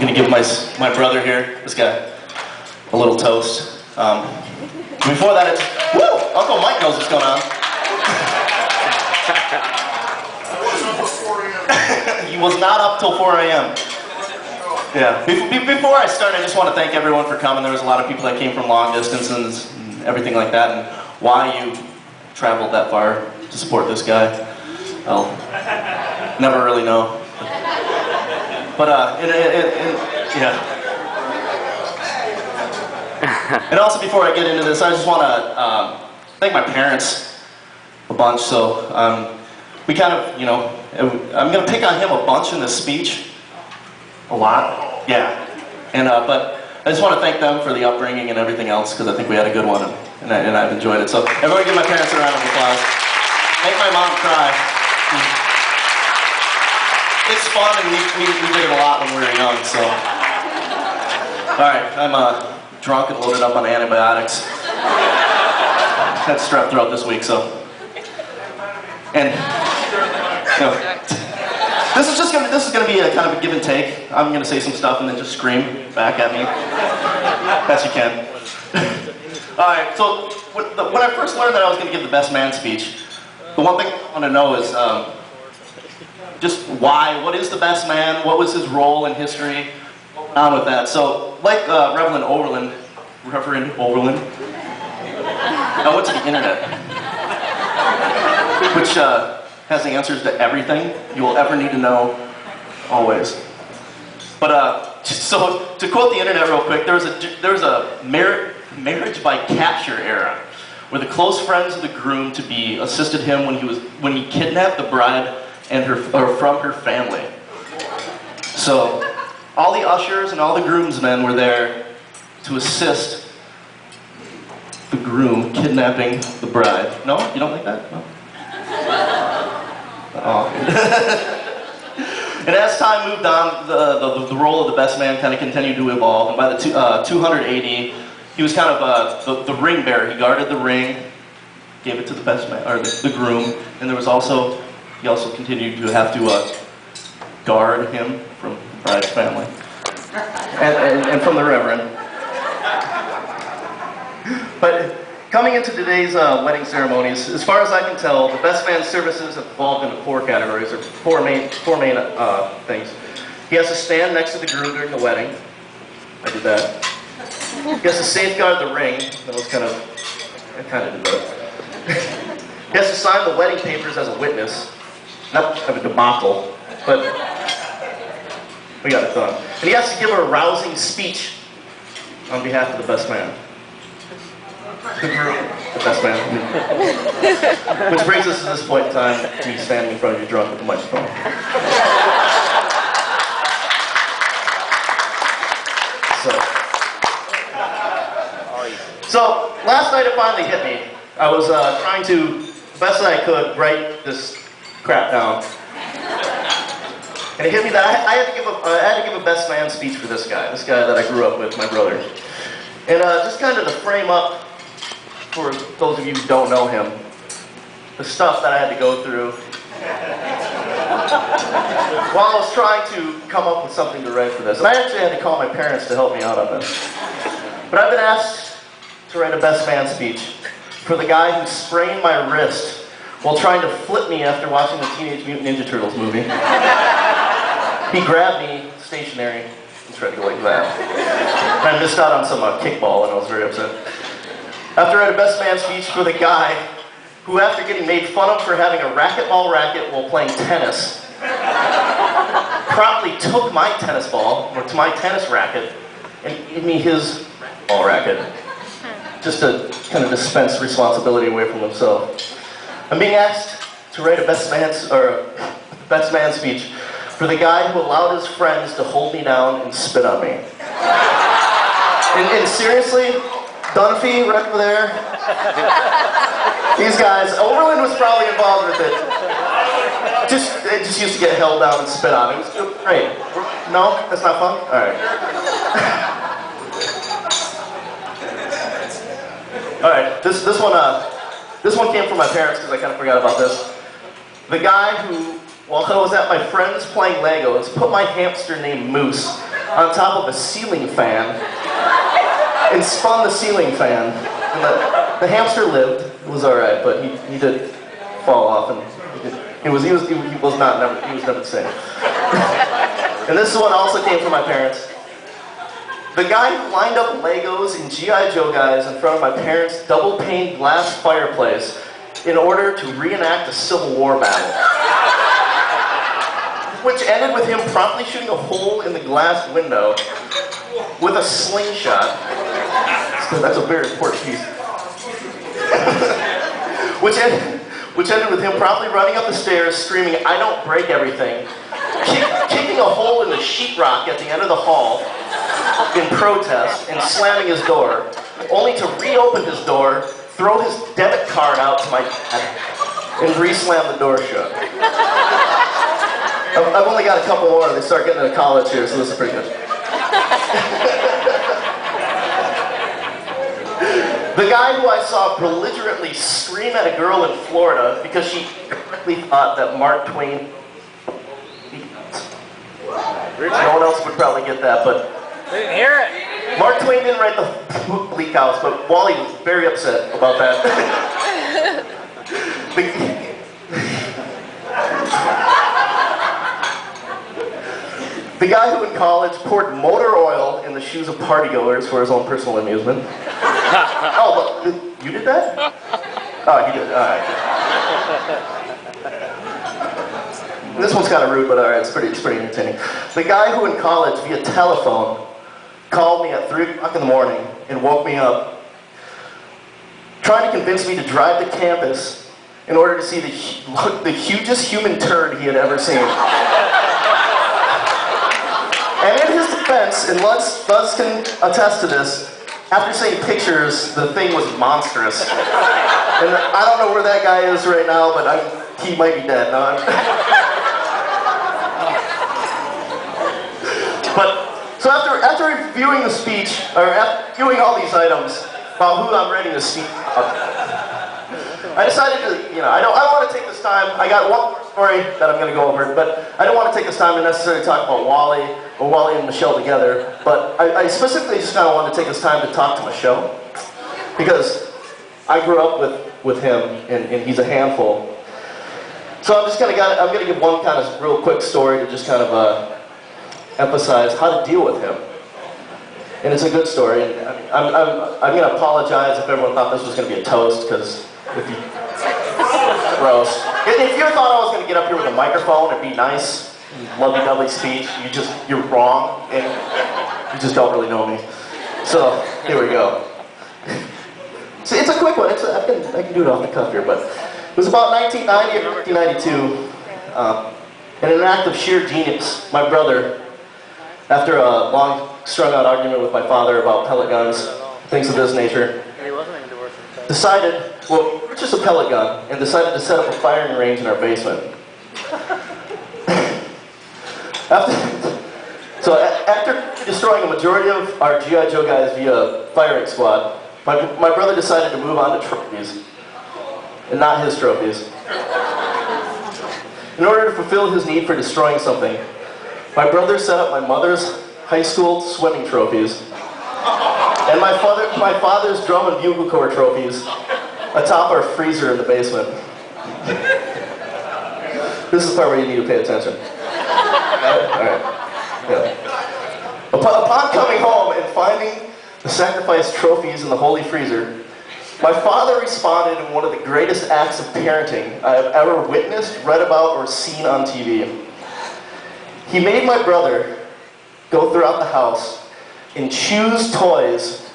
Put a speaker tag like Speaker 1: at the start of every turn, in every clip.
Speaker 1: I'm gonna give my brother here, this guy, a little toast. Before that, it's, woo! Uncle Mike knows what's going on. He was not up till 4 a.m. Yeah. Before I start, I just want to thank everyone for coming. There was a lot of people that came from long distances and everything like that, and why you traveled that far to support this guy, I'll never really know. But yeah. And also, before I get into this, I just want to thank my parents a bunch. So we kind of, you know, I'm going to pick on him a bunch in this speech. A lot, yeah. And but I just want to thank them for the upbringing and everything else, because I think we had a good one, and I've enjoyed it. So everyone give my parents a round of applause. Make my mom cry. It's fun, and we did it a lot when we were young, so. Alright, I'm drunk and loaded up on antibiotics. Had strep throat this week, so. And, you know, this is gonna be a kind of a give and take. I'm gonna say some stuff and then just scream back at me. Best you can. Alright, so when I first learned that I was gonna give the best man speech, the one thing I want to know is just why, what is the best man, what was his role in history, what went on with that. So, like Reverend Overland, I went to the internet, which has the answers to everything you will ever need to know, always. But so to quote the internet real quick, there was a marriage by capture era, where the close friends of the groom-to-be assisted him when he kidnapped the bride and from her family. So all the ushers and all the groomsmen were there to assist the groom kidnapping the bride. No? You don't like that? No? Oh. And as time moved on, the role of the best man kind of continued to evolve, and by the 200 AD, he was kind of the ring bearer. He guarded the ring, gave it to the best man, or the groom, and he also continued to have to guard him from the bride's family, and from the reverend. But coming into today's wedding ceremonies, as far as I can tell, the best man's services have evolved into 4 categories, or four main things. He has to stand next to the groom during the wedding. I did that. He has to safeguard the ring. I kind of did that. He has to sign the wedding papers as a witness. Not of a debacle, but we got it done. And he has to give a rousing speech on behalf of the best man. The groom, the best man. Which brings us to this point in time, me standing in front of you drunk with the microphone. So last night it finally hit me. I was trying to, the best that I could, write this crap down. And it hit me that I had to give a best man speech for this guy that I grew up with, my brother. And just kind of to frame up, for those of you who don't know him, the stuff that I had to go through while I was trying to come up with something to write for this. And I actually had to call my parents to help me out on this. But I've been asked to write a best man speech for the guy who sprained my wrist while trying to flip me after watching the Teenage Mutant Ninja Turtles movie. He grabbed me stationary and tried to go like that. And I missed out on some kickball, and I was very upset. After I had a best man speech for the guy who, after getting made fun of for having a racquetball racket while playing tennis, promptly took my tennis ball, or to my tennis racket, and gave me his ball racket, just to kind of dispense responsibility away from himself. I'm being asked to write a best man speech for the guy who allowed his friends to hold me down and spit on me. And seriously, Dunphy right over there, these guys, Overland was probably involved with it. It just used to get held down and spit on. It was great. No? That's not fun? Alright. Alright, this one came from my parents because I kind of forgot about this. The guy who, while I was at my friend's playing Legos, put my hamster named Moose on top of a ceiling fan and spun the ceiling fan. And the hamster lived. It was all right, but he did fall off, and he was never the same. And this one also came from my parents. The guy who lined up Legos and G.I. Joe guys in front of my parents' double-pane glass fireplace in order to reenact a Civil War battle, which ended with him promptly shooting a hole in the glass window with a slingshot. So that's a very important piece. which ended with him promptly running up the stairs screaming, "I don't break everything," kicking a hole in the sheetrock at the end of the hall in protest and slamming his door, only to reopen his door, throw his debit card out to my dad, and re-slam the door shut. I've only got a couple more. They start getting into college here, so this is pretty good. The guy who I saw belligerently scream at a girl in Florida because she correctly thought that Mark Twain... No one else would probably get that, but...
Speaker 2: I didn't hear it.
Speaker 1: Mark Twain didn't write the book Bleak House, but Wally was very upset about that. The guy who in college poured motor oil in the shoes of partygoers for his own personal amusement. Oh, look, you did that? Oh, he did. All right. This one's kind of rude, but all right, it's pretty entertaining. The guy who in college, via telephone, called me at 3 o'clock in the morning and woke me up, trying to convince me to drive to campus in order to see the hugest human turd he had ever seen. And in his defense, and Lutz can attest to this, after seeing pictures, the thing was monstrous. And I don't know where that guy is right now, but he might be dead. No, so after reviewing the speech, or after reviewing all these items about who I'm ready to speak about, I decided to, I don't want to take this time. I got one more story that I'm going to go over, but I don't want to take this time to necessarily talk about Wally and Michelle together. But I specifically just kind of want to take this time to talk to Michelle, because I grew up with him, and he's a handful. So I'm going to give one kind of real quick story to just kind of emphasize how to deal with him. And it's a good story. And I'm going to apologize if everyone thought this was going to be a toast, because gross. If you thought I was going to get up here with a microphone and be nice, lovey-dovey speech, you're wrong, and you just don't really know me. So here we go. So it's a quick one. I can do it off the cuff here, but it was about 1990 or 1992. In an act of sheer genius, my brother, after a long, strung-out argument with my father about pellet guns, things of this nature, decided, well, purchased a pellet gun and decided to set up a firing range in our basement. After destroying a majority of our G.I. Joe guys via firing squad, my brother decided to move on to trophies, and not his trophies. In order to fulfill his need for destroying something, my brother set up my mother's high school swimming trophies and my father's drum and bugle corps trophies atop our freezer in the basement. This is the part where you need to pay attention. Alright. Yeah. Upon coming home and finding the sacrificed trophies in the holy freezer, my father responded in one of the greatest acts of parenting I have ever witnessed, read about, or seen on TV. He made my brother go throughout the house and choose toys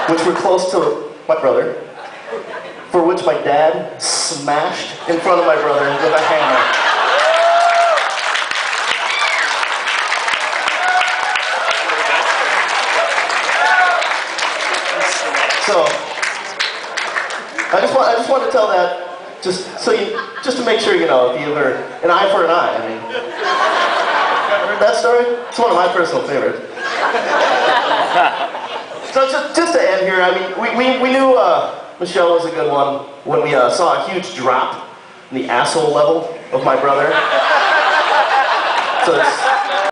Speaker 1: which were close to my brother, for which my dad smashed in front of my brother with a hammer. So, I just want to tell that, just to make sure, if you ever, an eye for an eye, heard that story? It's one of my personal favorites. So just to end here, we knew Michelle was a good one when we saw a huge drop in the asshole level of my brother. So